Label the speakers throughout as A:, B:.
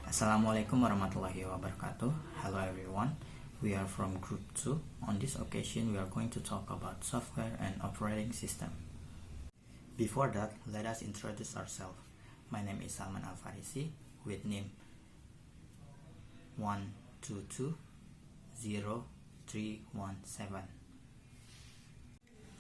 A: Assalamualaikum warahmatullahi wabarakatuh. Hello everyone. We are from group 2. On this occasion, we are going to talk about software and operating system. Before that, let us introduce ourselves. My name is Salman Alfarisi with name 1220317.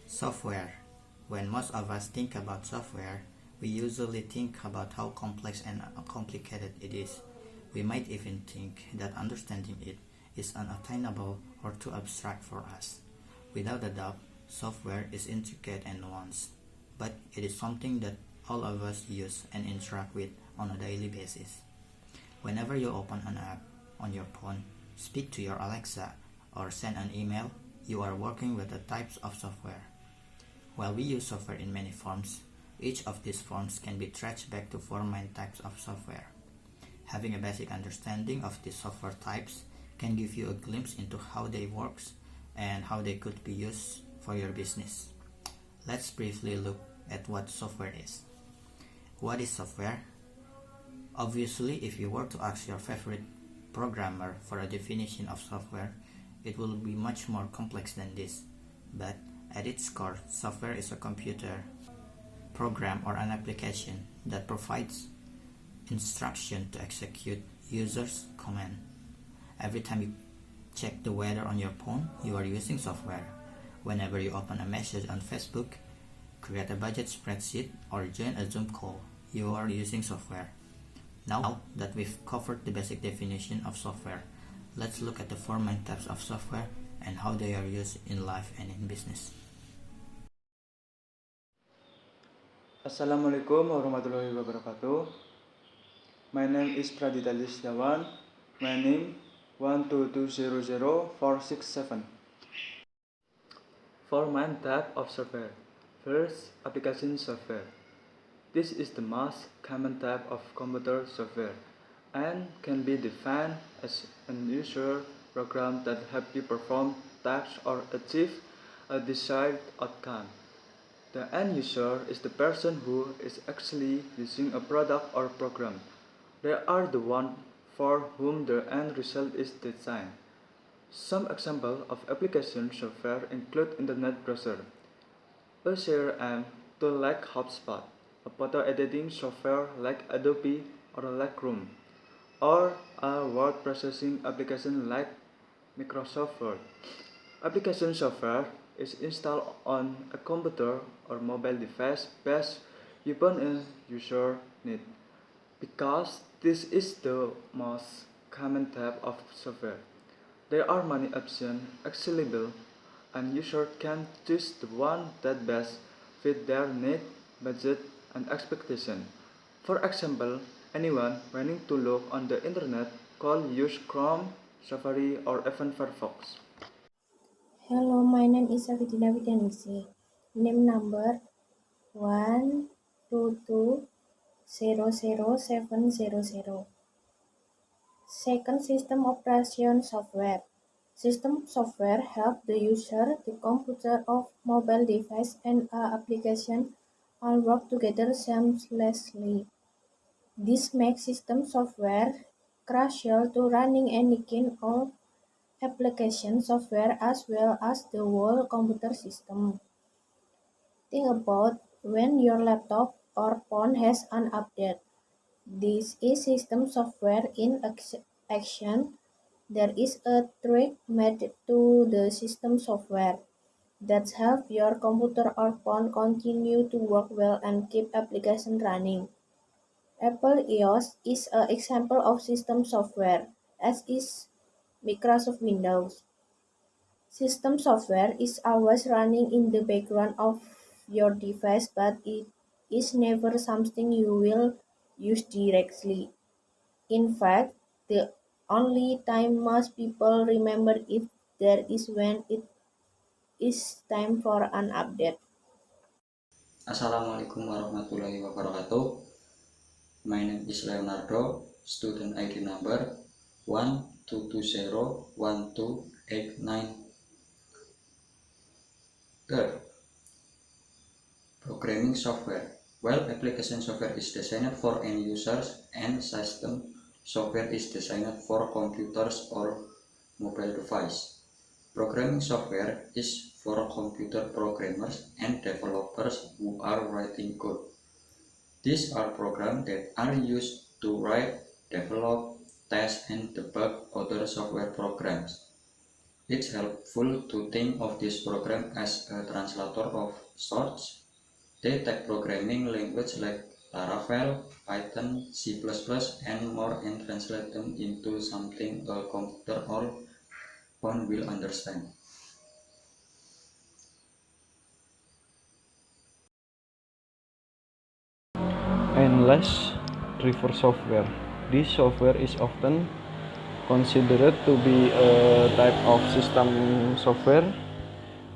A: Software. When most of us think about software, we usually think about how complex and complicated it is. We might even think that understanding it is unattainable or too abstract for us. Without a doubt, software is intricate and nuanced, but it is something that all of us use and interact with on a daily basis. Whenever you open an app on your phone, speak to your Alexa, or send an email, you are working with the types of software. While we use software in many forms, each of these forms can be traced back to four main types of software. Having a basic understanding of these software types can give you a glimpse into how they work and how they could be used for your business. Let's briefly look at what software is. What is software? Obviously, if you were to ask your favorite programmer for a definition of software, it will be much more complex than this. But at its core, software is a computer program or an application that provides instruction to execute users' command. Every time you check the weather on your phone, you are using software. Whenever you open a message on Facebook, create a budget spreadsheet, or join a Zoom call, you are using software. Now that we've covered the basic definition of software, let's look at the four main types of software and how they are used in life and in business.
B: Assalamualaikum warahmatullahi wabarakatuh. My name is Pradita Setiawan. My name 122000467. Four main types of software. First, application software. This is the most common type of computer software and can be defined as an user program that helps you perform tasks or achieve a desired outcome. The end user is the person who is actually using a product or program. They are the one for whom the end result is designed. Some examples of application software include internet browser, a CRM tool like HubSpot, a photo editing software like Adobe or Lightroom, or a word processing application like Microsoft Word. Application software is installed on a computer or mobile device based upon a user need. Because this is the most common type of software, there are many options available and users can choose the one that best fit their need, budget, and expectation. For example, anyone wanting to look on the internet could use Chrome, Safari, or even Firefox.
C: Hello, my name is Sevi Widyaningsih. Name number 122000700. Second, system operation software. System software help the user, the computer or mobile device and application all work together seamlessly. This makes system software crucial to running any kind of application software as well as the whole computer system. Think about when your laptop or phone has an update. This is system software in action. There is a trick made to the system software that helps your computer or phone continue to work well and keep application running. Apple iOS is an example of system software, as is Microsoft Windows. System software is always running in the background of your device, but it is never something you will use directly. In fact, the only time most people remember it there is when it is time for an update.
D: Assalamualaikum warahmatullahi wabarakatuh. My name is Leonardo, student ID number 122012893. Third, programming software. While application software is designed for end users and system software is designed for computers or mobile device. Programming software is for computer programmers and developers who are writing code. These are programs that are used to write, develop, test, and debug other software programs. It's helpful to think of this program as a translator of sorts. They take programming language like Laravel, Python, C++, and more and translate them into something a computer or phone will understand.
E: And last, driver software. This software is often considered to be a type of system software.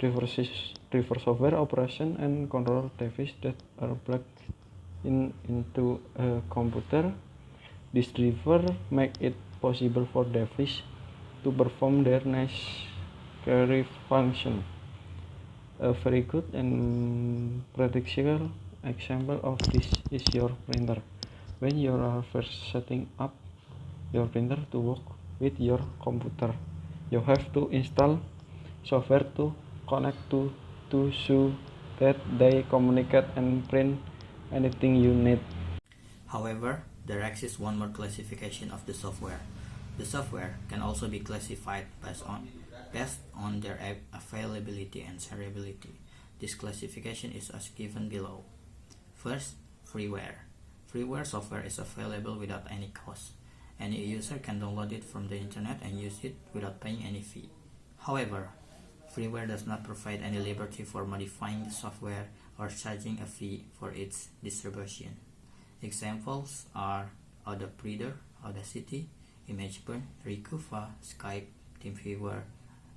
E: Driver software operation and control devices that are plugged into a computer. This driver make it possible for devices to perform their necessary function. A very good and practical example of this is your printer. When you are first setting up your printer to work with your computer, you have to install software to connect to so that they communicate and print anything you need.
A: However, there exists one more classification of the software. The software can also be classified based on their availability and shareability. This classification is as given below. First, freeware. Freeware software is available without any cost. Any user can download it from the internet and use it without paying any fee. However, freeware does not provide any liberty for modifying the software or charging a fee for its distribution. Examples are Adobe Audacity, ImageBurn, Recuva, Skype, TeamViewer,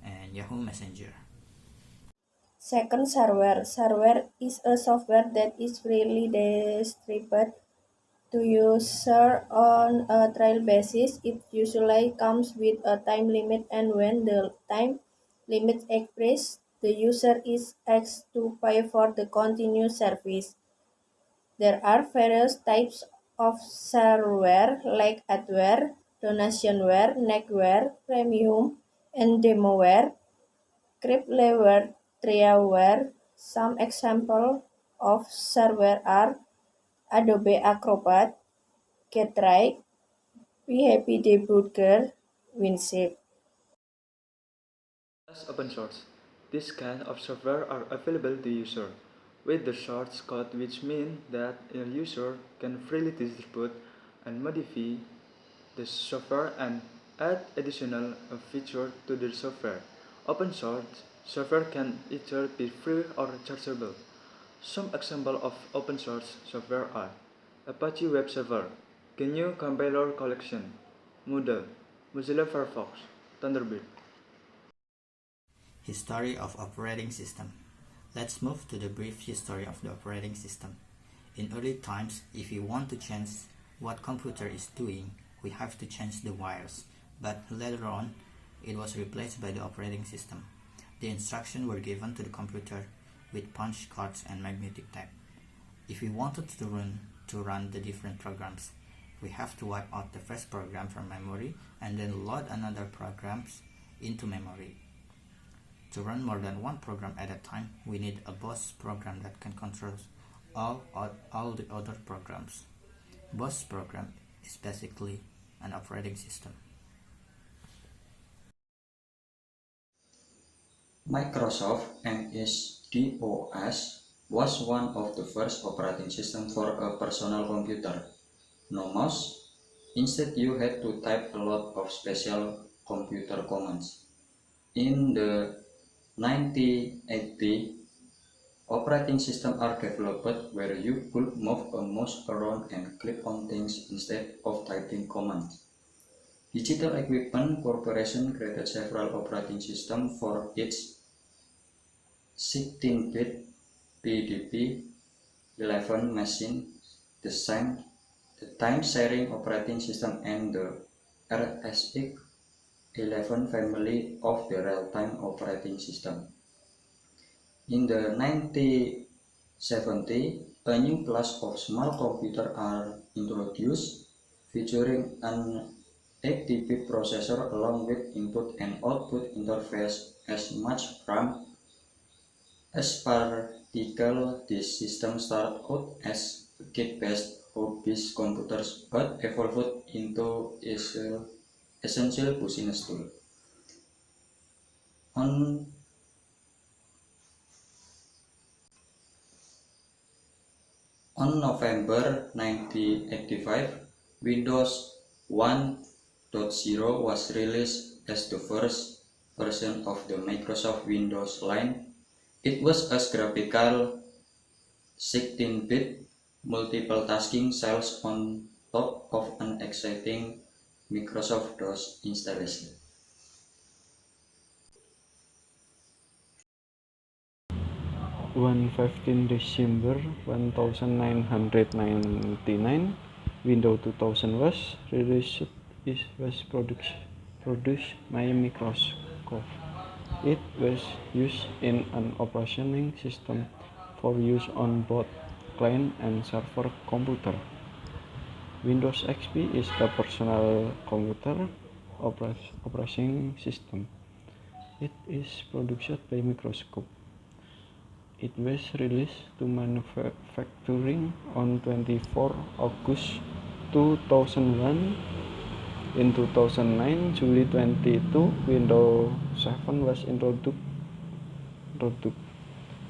A: and Yahoo Messenger.
C: Second, shareware. Shareware is a software that is freely distributed to users on a trial basis. It usually comes with a time limit, and when the time limit expires, the user is asked to pay for the continued service. There are various types of shareware like adware, donationware, neckware, premium, and demoware, crippleware, trialware. Some examples of shareware are Adobe Acrobat, GetRight, PHP Debugger, WinShape.
B: As open source, this kind of software are available to user with the source code, which means that a user can freely distribute and modify the software and add additional features to the software. Open source software can either be free or chargeable. Some examples of open source software are Apache Web Server, GNU Compiler Collection, Moodle, Mozilla Firefox, Thunderbird.
A: History of operating system. Let's move to the brief history of the operating system. In early times, if we want to change what computer is doing, we have to change the wires, but later on, it was replaced by the operating system. The instructions were given to the computer with punch cards and magnetic tape. If we wanted to run the different programs, we have to wipe out the first program from memory and then load another programs into memory. To run more than one program at a time, we need a boss program that can control all the other programs. Boss program is basically an operating system.
D: Microsoft MS-DOS was one of the first operating systems for a personal computer. No mouse. Instead, you had to type a lot of special computer commands. In the 1980, operating systems are developed where you could move a mouse around and click on things instead of typing commands. Digital Equipment Corporation created several operating systems for its 16-bit PDP-11 machine, the time-sharing operating system, and the RSX-11 family of the real-time operating system. In the 1970s, a new class of small computers are introduced, featuring an 8-bit processor along with input and output interface as much RAM as particle. This system started out as a kit-based hobbyist computers but evolved into essential business tool. On On November 1985, Windows 1.0 was released as the first version of the Microsoft Windows line. It was a graphical 16-bit multiple tasking cells on top of an exciting Microsoft DOS installation.
E: On 15 December 1999, Windows 2000 was released. It was produced by Microsoft. It was used in an operating system for use on both client and server computer. Windows XP is a personal computer operating system. It is produced by Microsoft. It was released to manufacturing on 24 August 2001. In 2009, July 22, Windows 7 was introduced.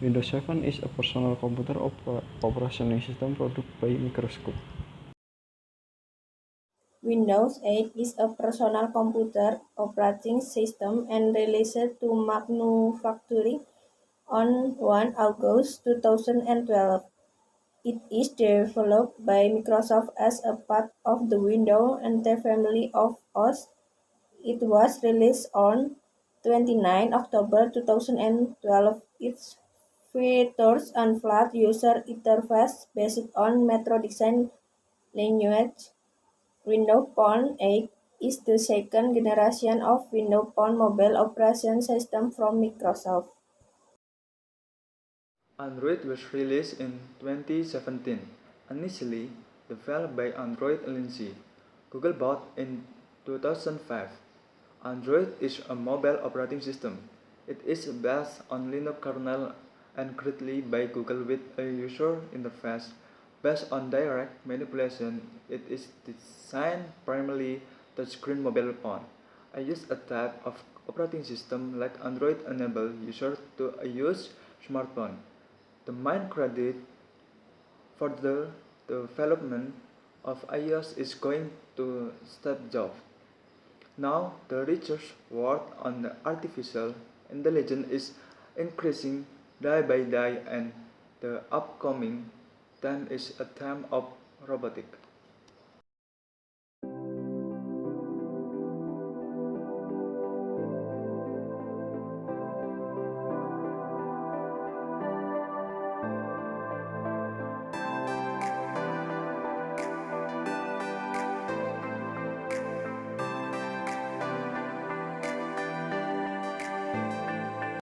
E: Windows 7 is a personal computer operating system produced by Microsoft.
C: Windows 8 is a personal computer operating system and released to manufacturing on 1 August 2012. It is developed by Microsoft as a part of the Windows NT family of OS. It was released on 29 October 2012. Its features and flat user interface based on Metro Design language. Windows Phone 8 is the second generation of Windows Phone mobile operation system from Microsoft.
B: Android was released in 2017, initially developed by Android Aldi. Google bought in 2005. Android is a mobile operating system. It is based on Linux kernel and created by Google with a user interface based on direct manipulation. It is designed primarily touchscreen mobile phone. I use a type of operating system like Android enable users to use smartphone. The main credit for the development of iOS is going to Steve Jobs. Now the research work on the artificial intelligence is increasing day by day, and the upcoming time is a time of robotics.